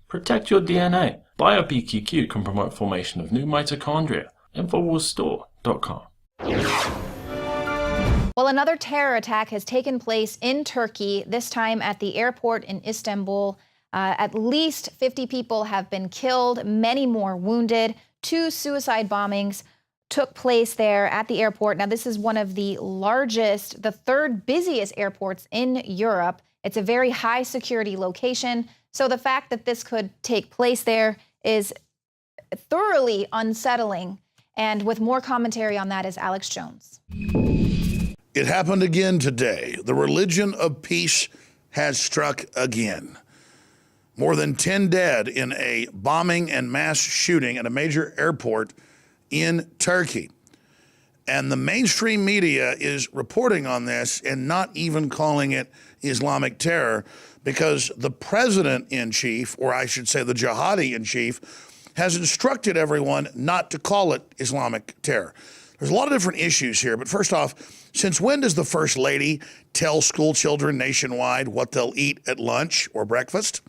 Protect your DNA. BioPQQ can promote formation of new mitochondria. Infowarsstore.com. Well, another terror attack has taken place in Turkey, this time at the airport in Istanbul. At least 50 people have been killed, many more wounded. 2 suicide bombings took place there at the airport. Now, this is one of the largest, the 3rd busiest airports in Europe. It's a very high security location. So the fact that this could take place there is thoroughly unsettling. And with more commentary on that is Alex Jones. It happened again today. The religion of peace has struck again. More than 10 dead in a bombing and mass shooting at a major airport in Turkey. And the mainstream media is reporting on this and not even calling it Islamic terror, because the president-in-chief, or I should say the jihadi-in-chief, has instructed everyone not to call it Islamic terror. There's a lot of different issues here, but first off, since when does the First Lady tell school children nationwide what they'll eat at lunch or breakfast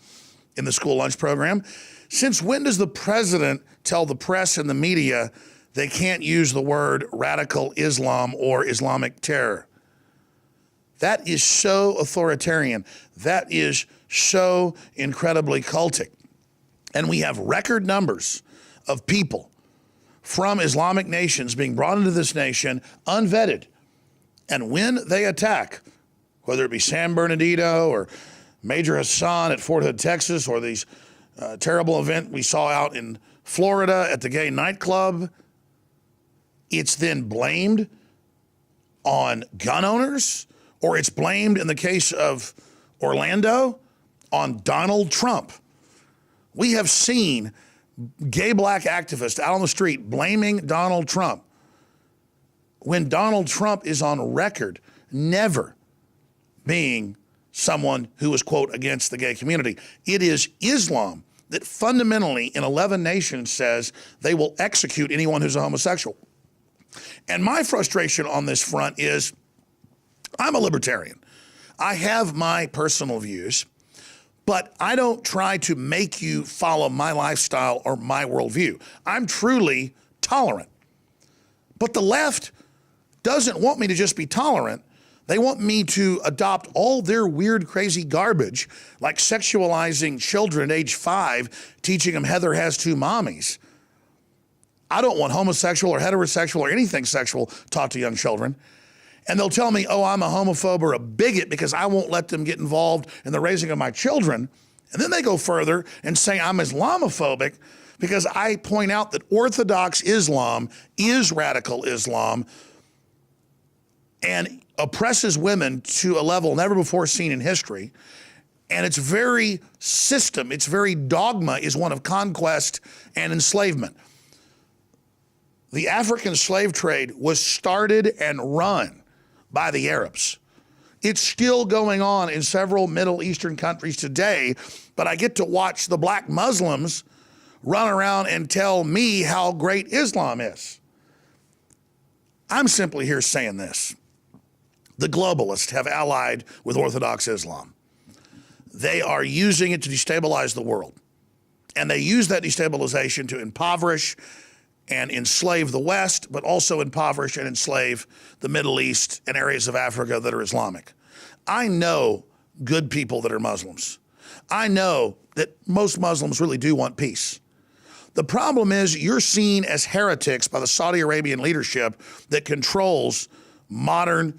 in the school lunch program? Since when does the president tell the press and the media they can't use the word radical Islam or Islamic terror? That is so authoritarian. That is so incredibly cultic. And we have record numbers of people from Islamic nations being brought into this nation unvetted. And when they attack, whether it be San Bernardino or Major Hassan at Fort Hood, Texas, or these terrible event we saw out in Florida at the gay nightclub, it's then blamed on gun owners, or it's blamed in the case of Orlando on Donald Trump. We have seen gay black activists out on the street blaming Donald Trump when Donald Trump is on record never being someone who is, quote, against the gay community. It is Islam that fundamentally in 11 nations says they will execute anyone who's a homosexual. And my frustration on this front is I'm a libertarian. I have my personal views, but I don't try to make you follow my lifestyle or my worldview. I'm truly tolerant. But the left doesn't want me to just be tolerant. They want me to adopt all their weird, crazy garbage, like sexualizing children at age 5, teaching them Heather has 2 mommies. I don't want homosexual or heterosexual or anything sexual taught to young children. And they'll tell me, oh, I'm a homophobe or a bigot because I won't let them get involved in the raising of my children. And then they go further and say I'm Islamophobic because I point out that Orthodox Islam is radical Islam and oppresses women to a level never before seen in history. And its very system, its very dogma is one of conquest and enslavement. The African slave trade was started and run by the Arabs. It's still going on in several Middle Eastern countries today, but I get to watch the black Muslims run around and tell me how great Islam is. I'm simply here saying this. The globalists have allied with Orthodox Islam. They are using it to destabilize the world. And they use that destabilization to impoverish and enslave the West, but also impoverish and enslave the Middle East and areas of Africa that are Islamic. I know good people that are Muslims. I know that most Muslims really do want peace. The problem is you're seen as heretics by the Saudi Arabian leadership that controls modern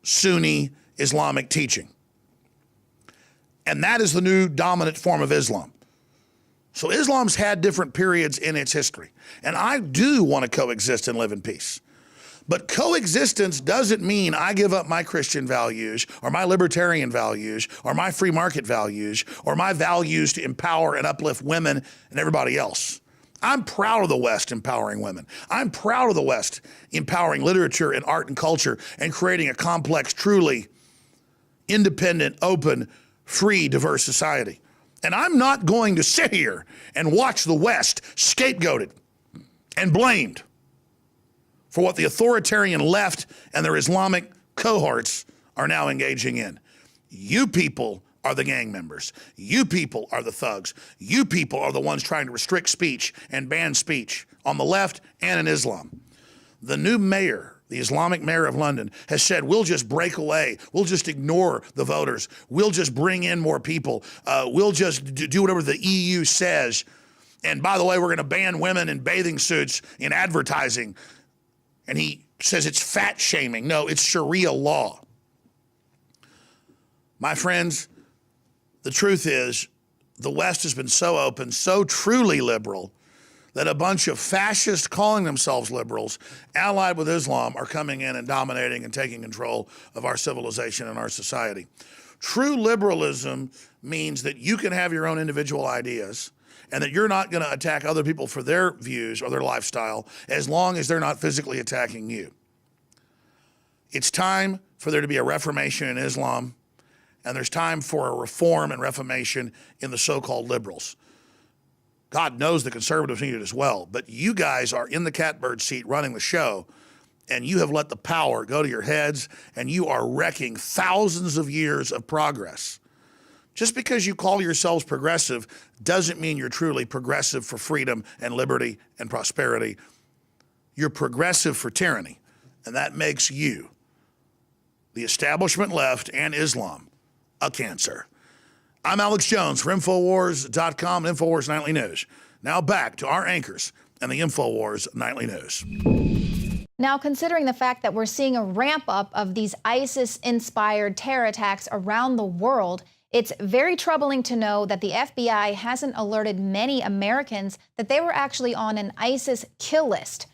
Sunni Islamic teaching. And that is the new dominant form of Islam. So Islam's had different periods in its history. And I do want to coexist and live in peace. But coexistence doesn't mean I give up my Christian values or my libertarian values or my free market values or my values to empower and uplift women and everybody else. I'm proud of the West empowering women. I'm proud of the West empowering literature and art and culture and creating a complex, truly independent, open, free, diverse society. And I'm not going to sit here and watch the West scapegoated and blamed for what the authoritarian left and their Islamic cohorts are now engaging in. You people are the gang members. You people are the thugs. You people are the ones trying to restrict speech and ban speech on the left and in Islam. The new mayor, the Islamic mayor of London, has said, we'll just break away. We'll just ignore the voters. We'll just bring in more people. We'll just do whatever the EU says. And by the way, we're going to ban women in bathing suits in advertising. And he says it's fat shaming. No, it's Sharia law. My friends, the truth is the West has been so open, so truly liberal, that a bunch of fascists calling themselves liberals, allied with Islam, are coming in and dominating and taking control of our civilization and our society. True liberalism means that you can have your own individual ideas and that you're not going to attack other people for their views or their lifestyle as long as they're not physically attacking you. It's time for there to be a reformation in Islam, and there's time for a reform and reformation in the so-called liberals. God knows the conservatives need it as well, but you guys are in the catbird seat running the show, and you have let the power go to your heads, and you are wrecking thousands of years of progress. Just because you call yourselves progressive doesn't mean you're truly progressive for freedom and liberty and prosperity. You're progressive for tyranny, and that makes you, the establishment left and Islam, a cancer. I'm Alex Jones for Infowars.com and Infowars Nightly News. Now back to our anchors and the Infowars Nightly News. Now, considering the fact that we're seeing a ramp up of these ISIS-inspired terror attacks around the world, it's very troubling to know that the FBI hasn't alerted many Americans that they were actually on an ISIS kill list.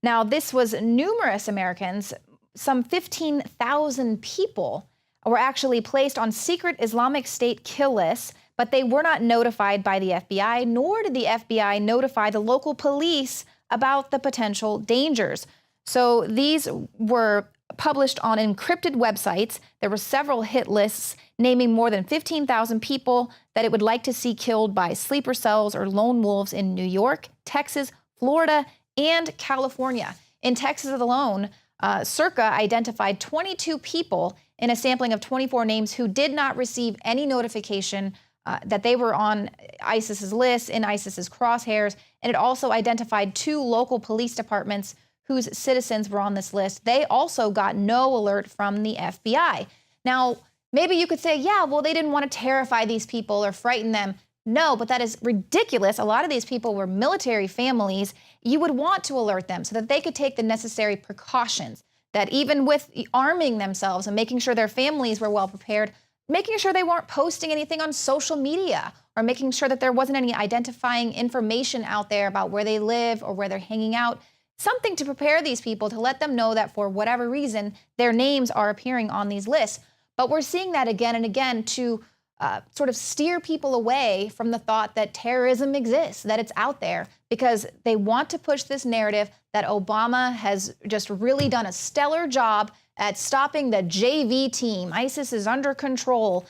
Now, this was numerous Americans, some 15,000 people were actually placed on secret Islamic State kill lists, but they were not notified by the FBI, nor did the FBI notify the local police about the potential dangers. So these were published on encrypted websites. There were several hit lists naming more than 15,000 people that it would like to see killed by sleeper cells or lone wolves in New York, Texas, Florida, and California. In Texas alone, Circa identified 22 people in a sampling of 24 names who did not receive any notification that they were on ISIS's list, in ISIS's crosshairs, and it also identified 2 local police departments whose citizens were on this list. They also got no alert from the FBI. Now, maybe you could say, yeah, well, they didn't want to terrify these people or frighten them. No, but that is ridiculous. A lot of these people were military families. You would want to alert them so that they could take the necessary precautions, that even with arming themselves and making sure their families were well prepared, making sure they weren't posting anything on social media or making sure that there wasn't any identifying information out there about where they live or where they're hanging out, something to prepare these people, to let them know that for whatever reason, their names are appearing on these lists. But we're seeing that again and again to sort of steer people away from the thought that terrorism exists, that it's out there, because they want to push this narrative that Obama has just really done a stellar job at stopping the JV team. ISIS is under control.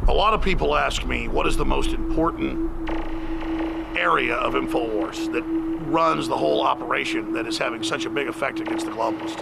A lot of people ask me, what is the most important area of Infowars that runs the whole operation that is having such a big effect against the globalists?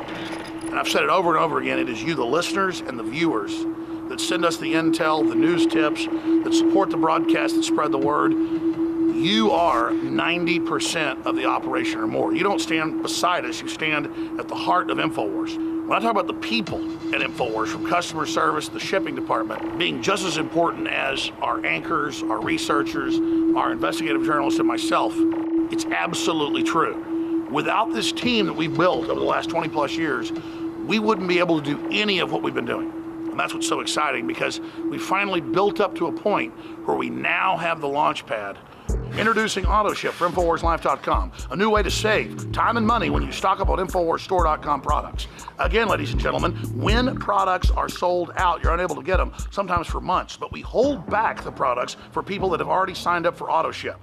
And I've said it over and over again, it is you, the listeners and the viewers, that send us the intel, the news tips, that support the broadcast, that spread the word. You are 90% of the operation or more. You don't stand beside us, you stand at the heart of Infowars. When I talk about the people at Infowars, from customer service, the shipping department, being just as important as our anchors, our researchers, our investigative journalists, and myself, it's absolutely true. Without this team that we've built over the last 20 plus years, we wouldn't be able to do any of what we've been doing. And that's what's so exciting, because we finally built up to a point where we now have the launch pad. Introducing AutoShip for InfoWarsLife.com, a new way to save time and money when you stock up on InfoWarsStore.com products. Again, ladies and gentlemen, when products are sold out, you're unable to get them, sometimes for months, but we hold back the products for people that have already signed up for AutoShip.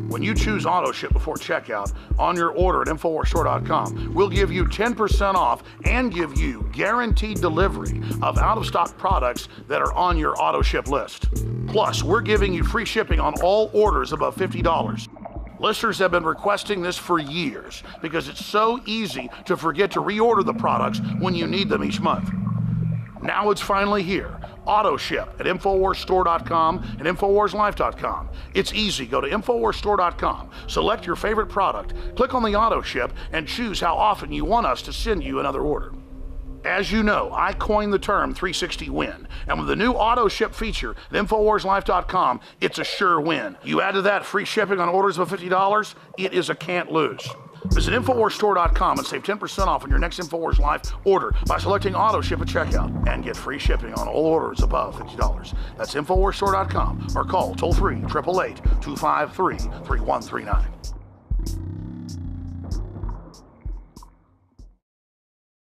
When you choose AutoShip before checkout on your order at InfoWarsStore.com, we'll give you 10% off and give you guaranteed delivery of out-of-stock products that are on your AutoShip list. Plus, we're giving you free shipping on all orders above $50. Listeners have been requesting this for years because it's so easy to forget to reorder the products when you need them each month. Now it's finally here. Auto ship at InfoWarsStore.com and InfoWarsLife.com. It's easy. Go to InfoWarsStore.com, select your favorite product, click on the auto ship, and choose how often you want us to send you another order. As you know, I coined the term 360 win, and with the new auto ship feature at InfoWarsLife.com, it's a sure win. You add to that free shipping on orders of $50, it is a can't lose. Visit InfoWarsStore.com and save 10% off on your next InfoWars Life order by selecting auto ship at checkout and get free shipping on all orders above $50. That's InfoWarsStore.com or call toll free 888-253-3139.